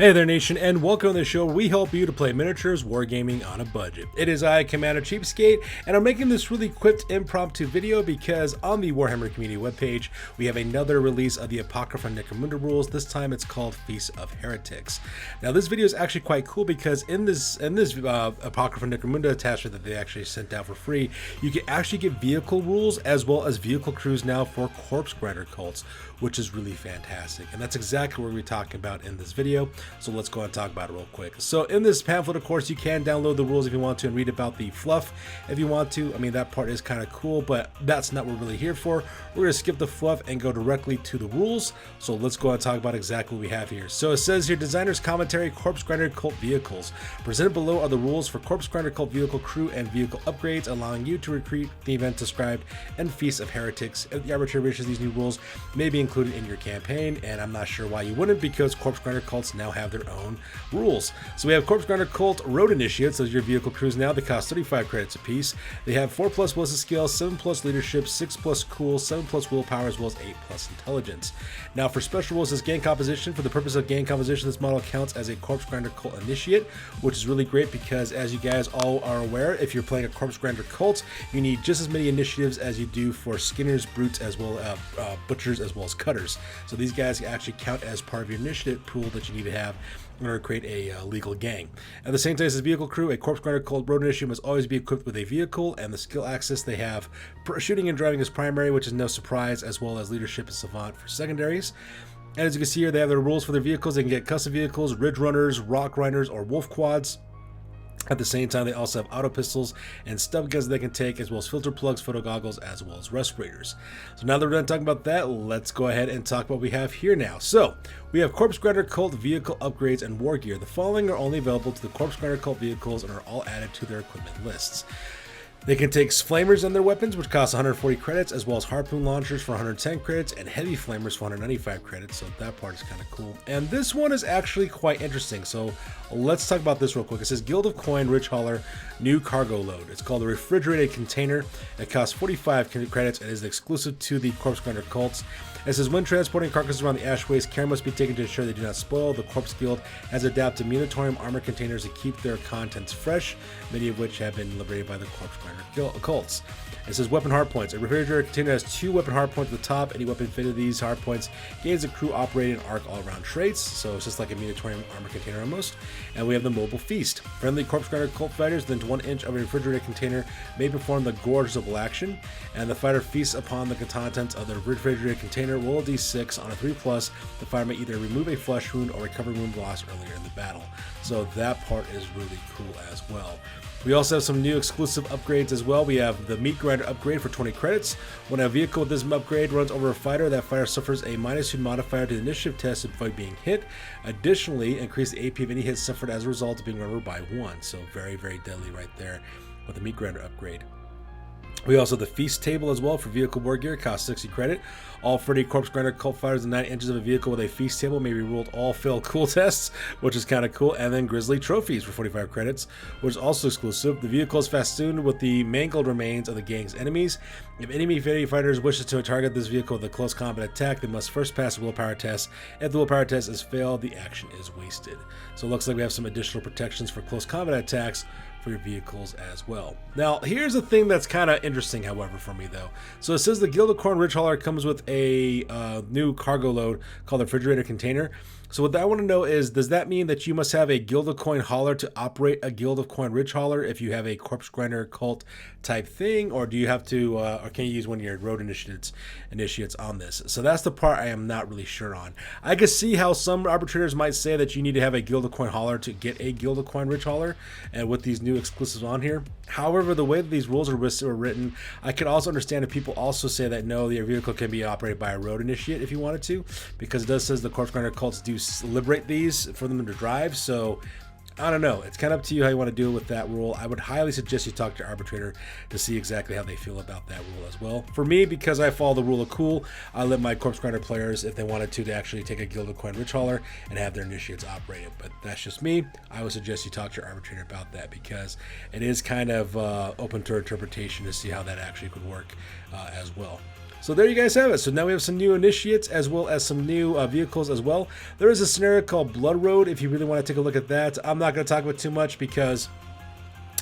Hey there nation, and welcome to the show where we help you to play miniatures wargaming on a budget. It is I, Commander Cheapskate, and I'm making this really quick impromptu video because on the Warhammer community webpage we have another release of the Apocrypha Necromunda rules. This time it's called Feast of Heretics. Now this video is actually quite cool because in this Apocrypha Necromunda attachment that they actually sent out for free, you can actually get vehicle rules as well as vehicle crews now for corpse grinder cults, which is really fantastic, and that's exactly what we're talking about in this video. So let's go and talk about it real quick. So in this pamphlet, of course, you can download the rules if you want to and read about the fluff if you want to. I mean, that part is kind of cool, but that's not what we're really here for. We're going to skip the fluff and go directly to the rules. So let's go and talk about exactly what we have here. So it says here, Designer's Commentary, Corpse Grinder Cult Vehicles. Presented below are the rules for Corpse Grinder Cult Vehicle Crew and Vehicle Upgrades, allowing you to recruit the event described in Feast of Heretics. If the arbitrator wishes, these new rules may be included in your campaign, and I'm not sure why you wouldn't, because Corpse Grinder Cults now have their own rules. So we have Corpse Grinder Cult Road Initiates. Those are your vehicle crews now. They cost 35 credits apiece. They have 4+ ballistic skill, 7+ leadership, 6+ cool, 7+ willpower, as well as 8+ intelligence. Now for special rules, this gang composition. For the purpose of gang composition, this model counts as a Corpse Grinder Cult Initiate, which is really great because, as you guys all are aware, if you're playing a Corpse Grinder Cult, you need just as many initiatives as you do for Skinners, Brutes, as well as Butchers, as well as Cutters. So these guys actually count as part of your initiative pool that you need to have in order to create a legal gang. At the same time as this vehicle crew, a Corpse Grinder Cult Road Initiative must always be equipped with a vehicle, and the skill axis they have shooting and driving is primary, which is no surprise, as well as leadership and savant for secondaries. And as you can see here, they have their rules for their vehicles. They can get custom vehicles, Ridge Runners, Rock Grinders, or Wolf Quads. At the same time, they also have auto pistols and stub guns they can take, as well as filter plugs, photo goggles, as well as respirators. So now that we're done talking about that, let's go ahead and talk about what we have here now. So we have Corpse Grinder Cult vehicle upgrades and war gear. The following are only available to the Corpse Grinder Cult vehicles and are all added to their equipment lists. They can take flamers and their weapons, which cost 140 credits, as well as harpoon launchers for 110 credits, and heavy flamers for 195 credits, so that part is kind of cool. And this one is actually quite interesting, so let's talk about this real quick. It says Guild of Coin Ridge Hauler new cargo load. It's called a refrigerated container. It costs 45 credits and is exclusive to the Corpse Grinder Cults. It says when transporting carcasses around the ashways, care must be taken to ensure they do not spoil. The Corpse Guild has adapted Munitorium armor containers to keep their contents fresh, many of which have been liberated by the Corpse Grinder Cults. It says weapon hardpoints. A refrigerator container has 2 weapon hardpoints at the top. Any weapon fitted to these hardpoints gains a crew operating arc all-around traits, so it's just like a Munitorium armor container almost. And we have the Mobile Feast. Friendly Corpse Grinder Cult fighters within 1 inch of a refrigerated container may perform the Gorgeable action, and the fighter feasts upon the contents of the refrigerated container. Roll a d6 on a 3+. The fighter may either remove a flesh wound or recover wound lost earlier in the battle. So that part is really cool as well. We also have some new exclusive upgrades as well. We have the Meat Grinder upgrade for 20 credits. When a vehicle with this upgrade runs over a fighter, that fighter suffers a -2 modifier to the initiative test if being hit. Additionally, increase the AP of any hit suffered as a result of being run over by 1. So very, very deadly right there with the Meat Grinder upgrade. We also have the Feast Table as well for vehicle war gear, costs 60 credit. All 30 Corpse Grinder Cult fighters in 9 inches of a vehicle with a Feast Table may be ruled all failed cool tests, which is kind of cool. And then Grizzly Trophies for 45 credits, which is also exclusive. The vehicle is festooned with the mangled remains of the gang's enemies. If enemy fighters wishes to target this vehicle with a close combat attack, they must first pass a willpower test. If the willpower test is failed, the action is wasted. So it looks like we have some additional protections for close combat attacks for your vehicles as well. Now, here's a thing that's kind of interesting, however, for me though. So it says the Guild of Coin Ridge Hauler comes with a new cargo load called the refrigerator container. So what I want to know is, does that mean that you must have a Guild of Coin Hauler to operate a Guild of Coin Ridge Hauler if you have a Corpse Grinder Cult type thing, or do you have to, or can you use one of your road initiates on this? So that's the part I am not really sure on. I can see how some arbitrators might say that you need to have a Guild of Coin Hauler to get a Guild of Coin Ridge Hauler, and with these new exclusives on here. However, the way that these rules are written, I could also understand if people also say that no, your vehicle can be operated by a road initiate if you wanted to, because it does says the Corpse Grinder Cults do liberate these for them to drive. So I don't know, it's kind of up to you how you want to deal with that rule. I would highly suggest you talk to your arbitrator to see exactly how they feel about that rule as well. For me, because I follow the rule of cool, I let my Corpse Grinder players, if they wanted to actually take a Guild of Coin Ridge Hauler and have their initiates operated. But that's just me. I would suggest you talk to your arbitrator about that, because it is kind of open to interpretation to see how that actually could work as well. So there you guys have it. So now we have some new initiates as well as some new vehicles as well. There is a scenario called Blood Road if you really want to take a look at that. I'm not going to talk about too much because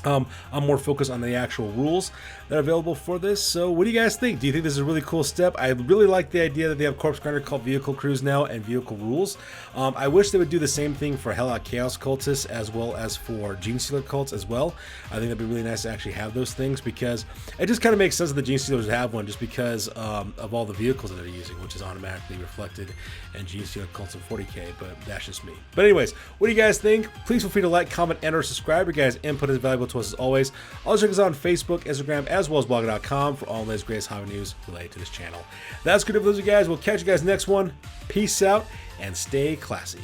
I'm more focused on the actual rules that are available for this. So what do you guys think? Do you think this is a really cool step? I really like the idea that they have Corpse Grinder called Vehicle Crews now and Vehicle Rules. I wish they would do the same thing for Hell Out Chaos Cultists as well as for Gene Stealer Cults as well. I think that'd be really nice to actually have those things, because it just kind of makes sense that the Gene Stealers have one just because of all the vehicles that they're using, which is automatically reflected in Gene Stealer Cults of 40k, but that's just me. But anyways, what do you guys think? Please feel free to like, comment, and or subscribe. Your guys' input is valuable to us as always. Also check us out on Facebook, Instagram, as well as blogger.com for all the greatest hobby news related to this channel. That's good for those of you guys. We'll catch you guys next one. Peace out and stay classy.